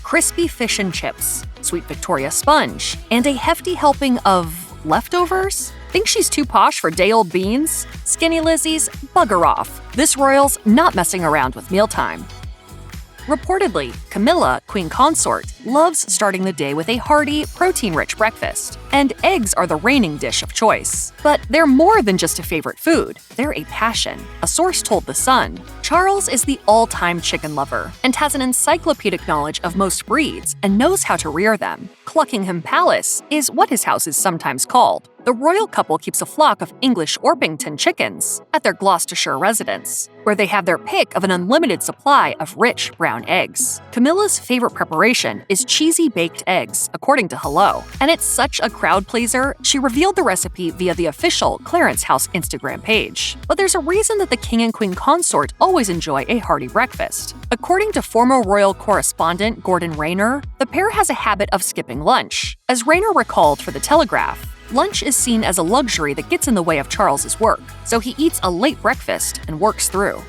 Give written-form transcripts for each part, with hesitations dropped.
crispy fish and chips, sweet Victoria sponge, and a hefty helping of leftovers? Think she's too posh for day-old beans? Skinny Lizzies, bugger off. This royal's not messing around with mealtime. Reportedly, Camilla, Queen Consort, loves starting the day with a hearty, protein-rich breakfast, and eggs are the reigning dish of choice. But they're more than just a favorite food, they're a passion. A source told The Sun, Charles is the all-time chicken lover and has an encyclopedic knowledge of most breeds and knows how to rear them. Cluckingham Palace is what his house is sometimes called. The royal couple keeps a flock of English Orpington chickens at their Gloucestershire residence, where they have their pick of an unlimited supply of rich brown eggs. Camilla's favorite preparation is cheesy baked eggs, according to Hello, and it's such a crowd pleaser, she revealed the recipe via the official Clarence House Instagram page. But there's a reason that the king and queen consort always enjoy a hearty breakfast. According to former royal correspondent Gordon Rayner, the pair has a habit of skipping lunch. As Rayner recalled for The Telegraph, lunch is seen as a luxury that gets in the way of Charles's work, so he eats a late breakfast and works through.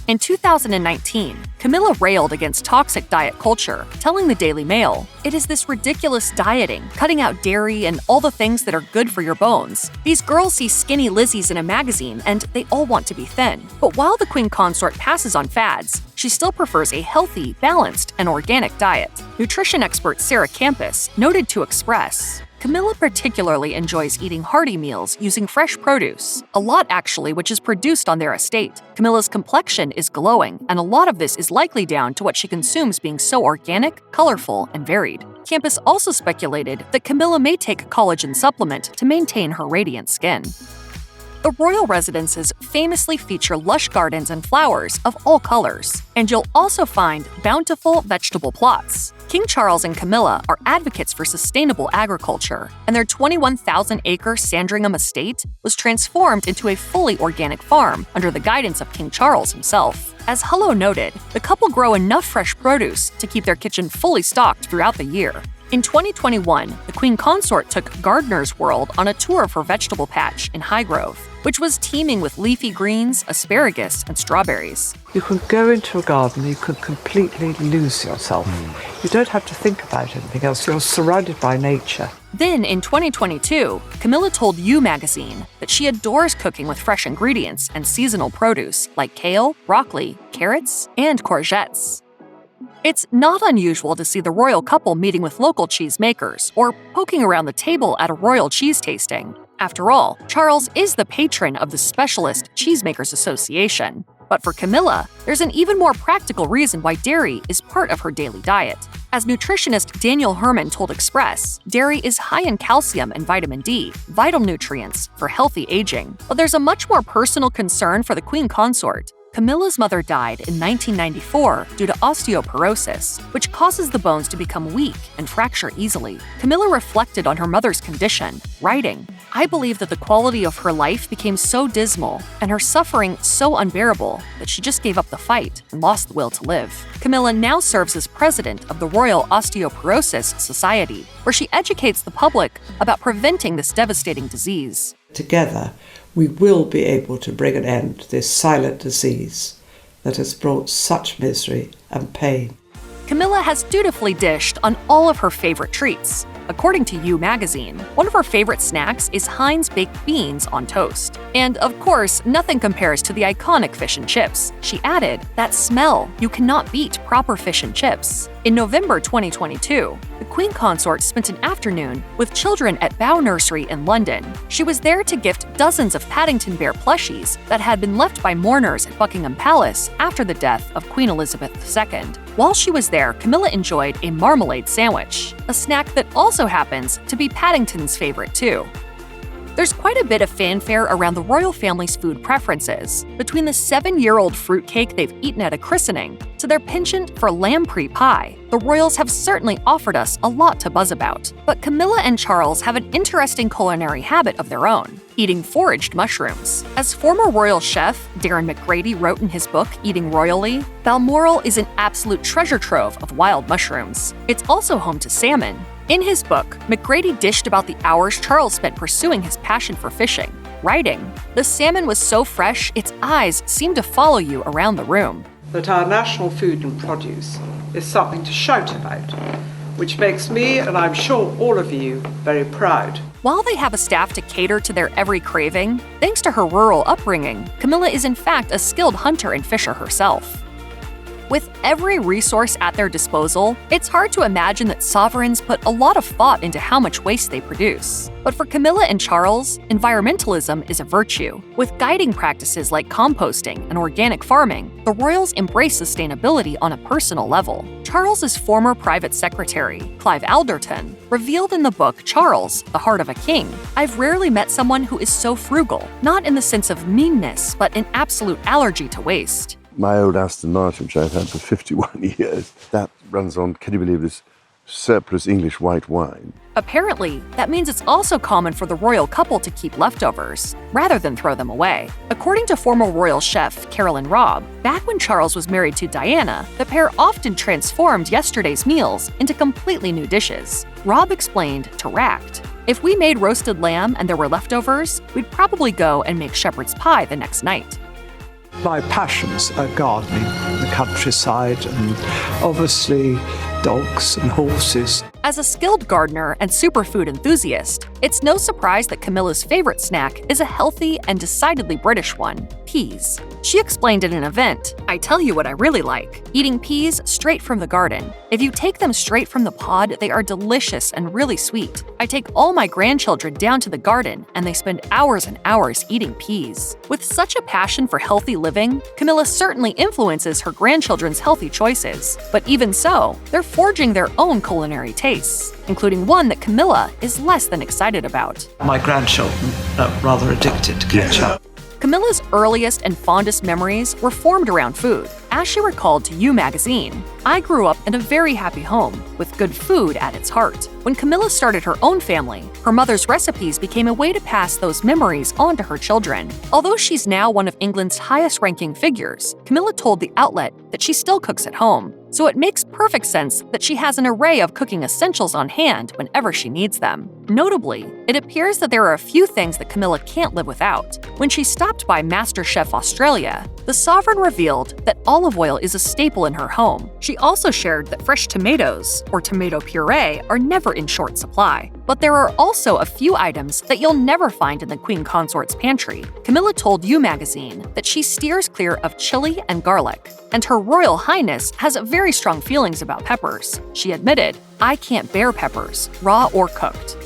In 2019, Camilla railed against toxic diet culture, telling the Daily Mail, "It is this ridiculous dieting, cutting out dairy and all the things that are good for your bones. These girls see skinny Lizzies in a magazine and they all want to be thin." But while the queen consort passes on fads, she still prefers a healthy, balanced, and organic diet. Nutrition expert Sarah Campus noted to Express, Camilla particularly enjoys eating hearty meals using fresh produce, a lot actually which is produced on their estate. Camilla's complexion is glowing, and a lot of this is likely down to what she consumes being so organic, colorful, and varied. Campus also speculated that Camilla may take a collagen supplement to maintain her radiant skin. The royal residences famously feature lush gardens and flowers of all colors, and you'll also find bountiful vegetable plots. King Charles and Camilla are advocates for sustainable agriculture, and their 21,000-acre Sandringham estate was transformed into a fully organic farm under the guidance of King Charles himself. As Hello noted, the couple grow enough fresh produce to keep their kitchen fully stocked throughout the year. In 2021, the Queen Consort took Gardener's World on a tour of her vegetable patch in Highgrove, which was teeming with leafy greens, asparagus, and strawberries. You can go into a garden, you can completely lose yourself. You don't have to think about anything else, you're surrounded by nature. Then, in 2022, Camilla told You magazine that she adores cooking with fresh ingredients and seasonal produce like kale, broccoli, carrots, and courgettes. It's not unusual to see the royal couple meeting with local cheesemakers or poking around the table at a royal cheese tasting. After all, Charles is the patron of the Specialist Cheesemakers Association. But for Camilla, there's an even more practical reason why dairy is part of her daily diet. As nutritionist Daniel Herman told Express, dairy is high in calcium and vitamin D, vital nutrients for healthy aging. But there's a much more personal concern for the queen consort. Camilla's mother died in 1994 due to osteoporosis, which causes the bones to become weak and fracture easily. Camilla reflected on her mother's condition, writing, "I believe that the quality of her life became so dismal and her suffering so unbearable that she just gave up the fight and lost the will to live." Camilla now serves as president of the Royal Osteoporosis Society, where she educates the public about preventing this devastating disease. Together, we will be able to bring an end to this silent disease that has brought such misery and pain. Camilla has dutifully dished on all of her favorite treats. According to You magazine, one of her favorite snacks is Heinz baked beans on toast. And of course, nothing compares to the iconic fish and chips. She added, "That smell, you cannot beat proper fish and chips." In November 2022, the Queen Consort spent an afternoon with children at Bow Nursery in London. She was there to gift dozens of Paddington Bear plushies that had been left by mourners at Buckingham Palace after the death of Queen Elizabeth II. While she was there, Camilla enjoyed a marmalade sandwich, a snack that also happens to be Paddington's favorite too. There's quite a bit of fanfare around the royal family's food preferences, between the 7-year-old fruitcake they've eaten at a christening to their penchant for lamprey pie. The royals have certainly offered us a lot to buzz about. But Camilla and Charles have an interesting culinary habit of their own, eating foraged mushrooms. As former royal chef Darren McGrady wrote in his book Eating Royally, Balmoral is an absolute treasure trove of wild mushrooms. It's also home to salmon. In his book, McGrady dished about the hours Charles spent pursuing his passion for fishing, writing, "The salmon was so fresh, its eyes seemed to follow you around the room." That our national food and produce is something to shout about, which makes me, and I'm sure all of you, very proud. While they have a staff to cater to their every craving, thanks to her rural upbringing, Camilla is in fact a skilled hunter and fisher herself. With every resource at their disposal, it's hard to imagine that sovereigns put a lot of thought into how much waste they produce. But for Camilla and Charles, environmentalism is a virtue. With guiding practices like composting and organic farming, the royals embrace sustainability on a personal level. Charles's former private secretary, Clive Alderton, revealed in the book Charles, The Heart of a King, "I've rarely met someone who is so frugal, not in the sense of meanness, but an absolute allergy to waste." My old Aston Martin, which I've had for 51 years, that runs on, can you believe this, surplus English white wine. Apparently, that means it's also common for the royal couple to keep leftovers, rather than throw them away. According to former royal chef Carolyn Robb, back when Charles was married to Diana, the pair often transformed yesterday's meals into completely new dishes. Robb explained to Racked, "If we made roasted lamb and there were leftovers, we'd probably go and make shepherd's pie the next night." My passions are gardening, the countryside, and obviously dogs and horses. As a skilled gardener and superfood enthusiast, it's no surprise that Camilla's favorite snack is a healthy and decidedly British one, peas. She explained at an event, "I tell you what I really like, eating peas straight from the garden. If you take them straight from the pod, they are delicious and really sweet. I take all my grandchildren down to the garden and they spend hours and hours eating peas." With such a passion for healthy living, Camilla certainly influences her grandchildren's healthy choices. But even so, they're forging their own culinary tastes, including one that Camilla is less than excited about. My grandchildren are rather addicted to ketchup. Camilla's earliest and fondest memories were formed around food. As she recalled to You magazine, "I grew up in a very happy home, with good food at its heart." When Camilla started her own family, her mother's recipes became a way to pass those memories on to her children. Although she's now one of England's highest-ranking figures, Camilla told the outlet that she still cooks at home. So it makes perfect sense that she has an array of cooking essentials on hand whenever she needs them. Notably, it appears that there are a few things that Camilla can't live without. When she stopped by MasterChef Australia, the sovereign revealed that olive oil is a staple in her home. She also shared that fresh tomatoes, or tomato puree, are never in short supply. But there are also a few items that you'll never find in the Queen Consort's pantry. Camilla told You magazine that she steers clear of chili and garlic, and Her Royal Highness has very strong feelings about peppers. She admitted, "I can't bear peppers, raw or cooked."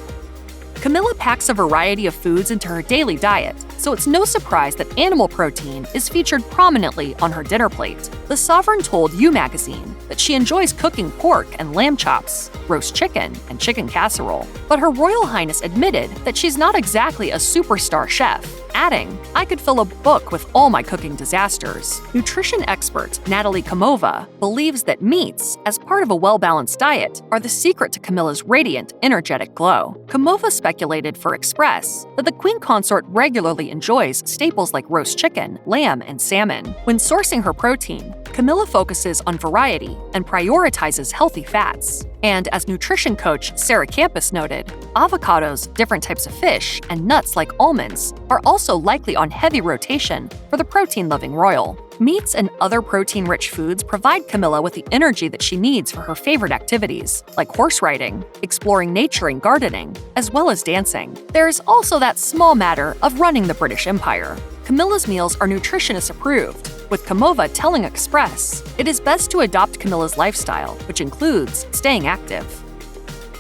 Camilla packs a variety of foods into her daily diet, so it's no surprise that animal protein is featured prominently on her dinner plate. The sovereign told You magazine that she enjoys cooking pork and lamb chops, roast chicken, and chicken casserole. But Her Royal Highness admitted that she's not exactly a superstar chef, adding, "I could fill a book with all my cooking disasters." Nutrition expert Natalie Komova believes that meats, as part of a well-balanced diet, are the secret to Camilla's radiant, energetic glow. Komova speculated for Express that the Queen Consort regularly enjoys staples like roast chicken, lamb, and salmon. When sourcing her protein, Camilla focuses on variety and prioritizes healthy fats. And as nutrition coach Sarah Campus noted, avocados, different types of fish, and nuts like almonds are also likely on heavy rotation for the protein-loving royal. Meats and other protein-rich foods provide Camilla with the energy that she needs for her favorite activities, like horse riding, exploring nature and gardening, as well as dancing. There's also that small matter of running the British Empire. Camilla's meals are nutritionist approved, with Komova telling Express, "It is best to adopt Camilla's lifestyle, which includes staying active."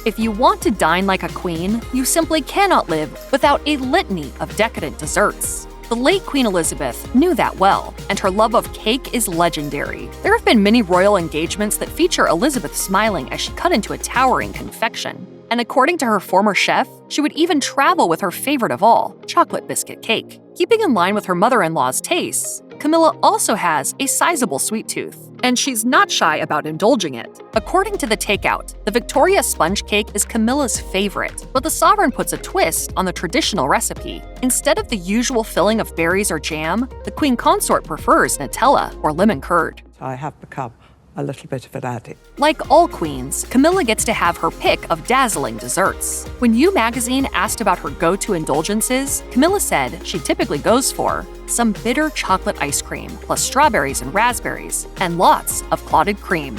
If you want to dine like a queen, you simply cannot live without a litany of decadent desserts. The late Queen Elizabeth knew that well, and her love of cake is legendary. There have been many royal engagements that feature Elizabeth smiling as she cut into a towering confection. And according to her former chef, she would even travel with her favorite of all, chocolate biscuit cake. Keeping in line with her mother-in-law's tastes, Camilla also has a sizable sweet tooth, and she's not shy about indulging it. According to The Takeout, the Victoria sponge cake is Camilla's favorite, but the sovereign puts a twist on the traditional recipe. Instead of the usual filling of berries or jam, the Queen Consort prefers Nutella or lemon curd. I have become a little bit of an addict. Like all queens, Camilla gets to have her pick of dazzling desserts. When You magazine asked about her go-to indulgences, Camilla said she typically goes for some bitter chocolate ice cream, plus strawberries and raspberries, and lots of clotted cream.